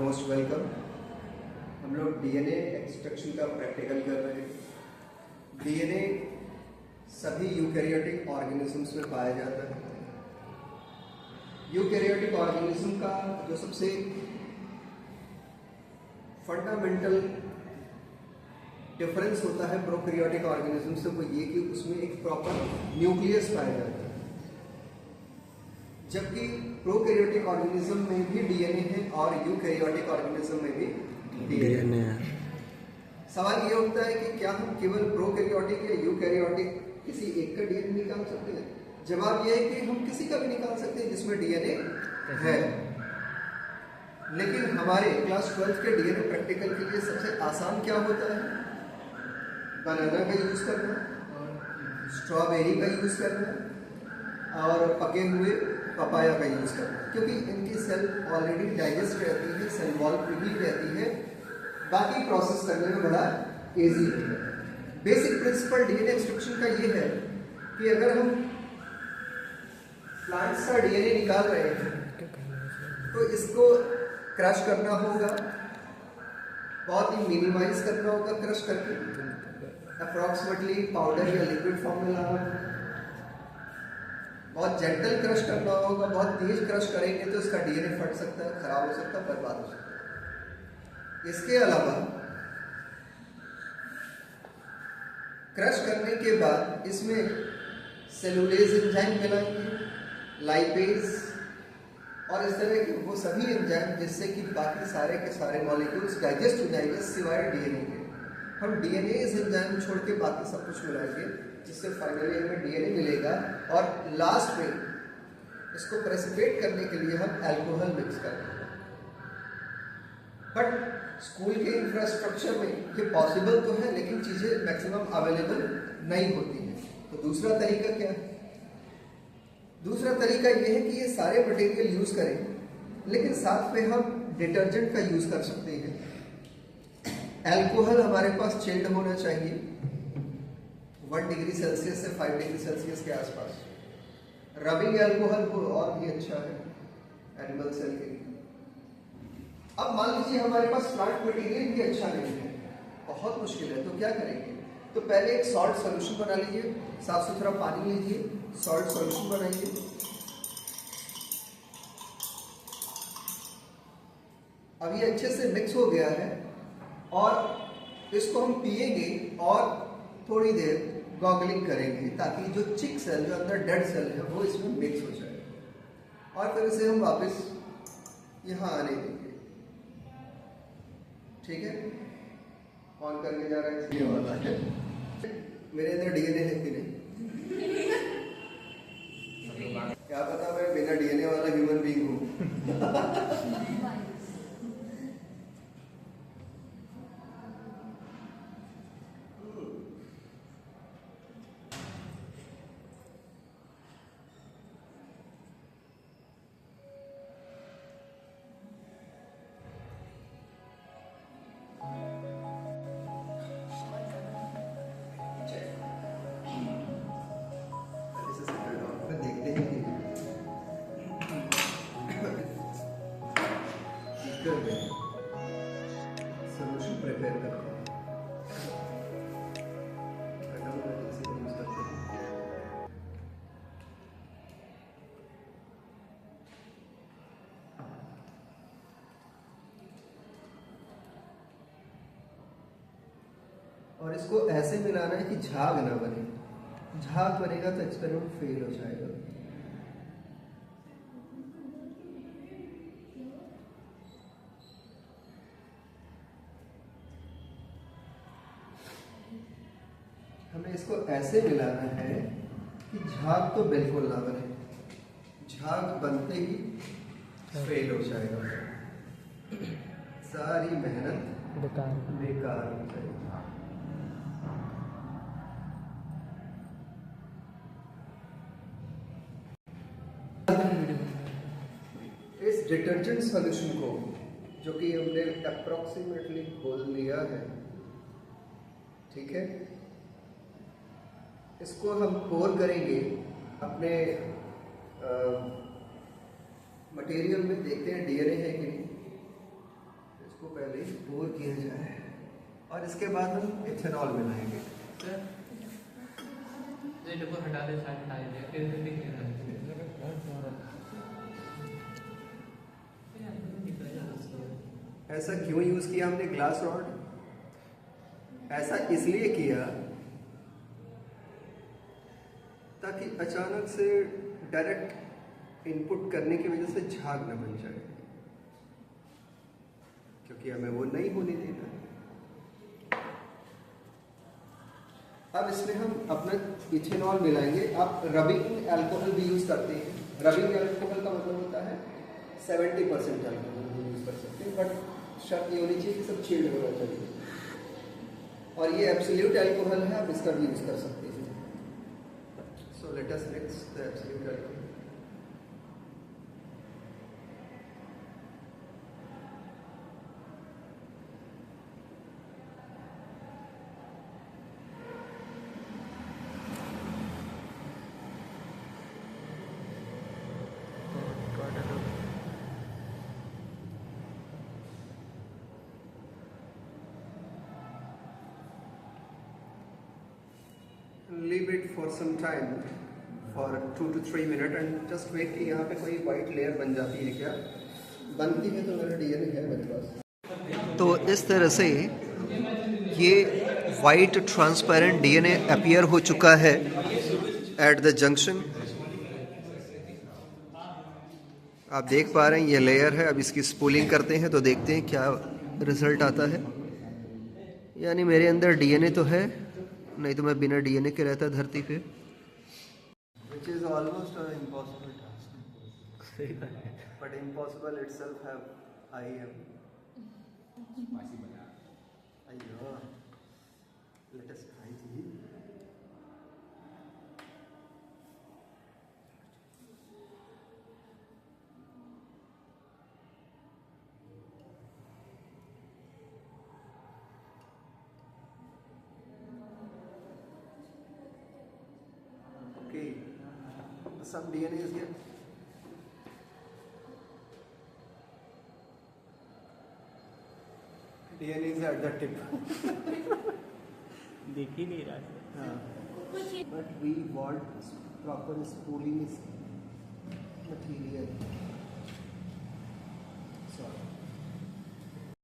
Most welcome. हम लोग DNA extraction का प्रैक्टिकल कर रहे हैं। डीएनए सभी यूकैरियोटिक ऑर्गेनिजम्स में पाया जाता है। यूकैरियोटिक ऑर्गेनिज्म का जो सबसे फंडामेंटल डिफरेंस होता है प्रोकैरियोटिक ऑर्गेनिज्म से, वो ये कि उसमें एक प्रॉपर न्यूक्लियस पाया जाता है, जबकि प्रोकैरियोटिक ऑर्गेनिज्म में भी डीएनए है और यूकैरियोटिक ऑर्गेनिज्म में भी डीएनए है। सवाल ये उठता है कि क्या हम केवल प्रोकैरियोटिक या यूकैरियोटिक किसी एक का डीएनए निकाल सकते हैं? जवाब यह है कि हम किसी का भी निकाल सकते हैं जिसमें डीएनए है। लेकिन हमारे क्लास 12 के डीएनए प्रैक्टिकल के लिए सबसे आसान क्या होता है? बनाना का यूज करना, स्ट्रॉबेरी का यूज करना और पके हुए पपाया का यूज करना, क्योंकि इनकी सेल ऑलरेडी डाइजेस्ट रहती है, सेल वॉल भी रहती है, बाकी प्रोसेस करने में बड़ा इजी है। बेसिक प्रिंसिपल डीएनए एक्सट्रैक्शन का ये है कि अगर हम प्लांट्स का डीएनए निकाल रहे हैं तो इसको क्रश करना होगा, बहुत ही मिनिमाइज करना होगा, क्रश करके अप्रॉक्सीमेटली पाउडर या लिक्विड फॉर्म में लाना होगा। बहुत जेंटल क्रश करना होगा, बहुत तेज क्रश करेंगे तो इसका डीएनए फट सकता है, खराब हो सकता है, बर्बाद हो सकता है। इसके अलावा क्रश करने के बाद इसमें सेलुलेज एंजाइम मिलाएंगे, लाइपेज और इस तरह के वो सभी एंजाइम जिससे कि बाकी सारे के सारे मॉलिक्यूल्स डाइजेस्ट हो जाएंगे सिवाय डीएनए के। हम डीएनए एंजाइम छोड़ के बाकी सब कुछ मिलाएंगे, जिससे फाइनली हमें डीएनए मिलेगा। और लास्ट में इसको प्रेसिपिटेट करने के लिए हम अल्कोहल मिक्स करेंगे। बट स्कूल के इंफ्रास्ट्रक्चर में ये पॉसिबल तो है, लेकिन चीज़ें मैक्सिमम अवेलेबल नहीं होती हैं। तो दूसरा तरीका क्या है? दूसरा तरीका ये है कि ये सारे मटेरियल यूज करें, लेकिन साथ में हम डिटर्जेंट का यूज कर सकते हैं। अल्कोहल हमारे पास चिल्ड होना चाहिए 1 डिग्री सेल्सियस से 5 डिग्री सेल्सियस के आसपास। रबिंग अल्कोहल हो और भी अच्छा है एनिमल सेल के लिए। अब मान लीजिए हमारे पास प्लांट मटेरियल भी अच्छा नहीं है, बहुत मुश्किल है, तो क्या करेंगे? तो पहले एक सॉल्ट सॉल्यूशन बना लीजिए, साफ सुथरा पानी लीजिए, सॉल्ट सॉल्यूशन बनाइए। अब ये अच्छे से मिक्स हो गया है और इसको हम पिएंगे और थोड़ी देर गॉगलिंग करेंगे, ताकि जो चिक सेल, जो अंदर डेड सेल है, वो इसमें मिक्स हो जाए और फिर इसे हम वापस यहाँ आने देंगे। ठीक है, ऑन करके जा रहा है, इसलिए वाला है। मेरे अंदर डीएनए है कि नहीं क्या पता, मैं बिना डीएनए वाला ह्यूमन बीइंग हूँ। सॉल्यूशन प्रिपेयर करते हैं। और इसको ऐसे मिलाना है कि झाग ना बने। झाग बनेगा तो एक्सपेरिमेंट फेल हो जाएगा। हमें इसको ऐसे मिलाना है कि झाग तो बिल्कुल ना बने, झाग बनते ही फेल हो जाएगा, सारी मेहनत बेकार हो जाएगी। इस डिटर्जेंट सॉल्यूशन को, जो कि हमने अप्रोक्सीमेटली घोल लिया है, ठीक है, इसको हम पोर करेंगे अपने मटेरियल में, देखते हैं डीएनए है कि नहीं। पहले पोर किया जाए और इसके बाद हम इथेनॉल मिलाएंगे। हटा दे, हटा दे। ऐसा क्यों यूज किया हमने ग्लास रॉड? ऐसा इसलिए किया ताकि अचानक से डायरेक्ट इनपुट करने की वजह से झाग न बन जाए, क्योंकि हमें वो नहीं होने देना। अब इसमें हम अपना इथेनॉल मिलाएंगे। आप रबिंग अल्कोहल भी यूज करते हैं। रबिंग अल्कोहल का मतलब होता है 70% अल्कोहल भी यूज कर सकते हैं, बट शर्त ये होनी चाहिए कि सब चिल्ड होना चाहिए। और ये एब्सोल्यूट अल्कोहल है, आप इसका भी यूज कर सकते हैं। So let us mix the absolute alcohol. Leave it for some time for 2 to 3 minutes and just wait कि यहाँ पे कोई वाइट लेयर बन जाती है क्या? बनती है तो मेरा डीएनए है मेरे पास। तो इस तरह से ये वाइट ट्रांसपेरेंट डीएनए अपीयर हो चुका है एट द जंक्शन। आप देख पा रहे हैं ये लेयर है। अब इसकी स्पूलिंग करते हैं तो देखते हैं क्या रिजल्ट आता है। यानी मेरे अंदर डीएनए तो है, नहीं तो मैं बिना डीएनए के रहता धरती पे। Which is almost an impossible task. But impossible itself have I am. अय्यो, let us try ji. Okay, some DNA is here. DNA is at the tip. दिख ही नहीं रहा है। But we want proper spooling material.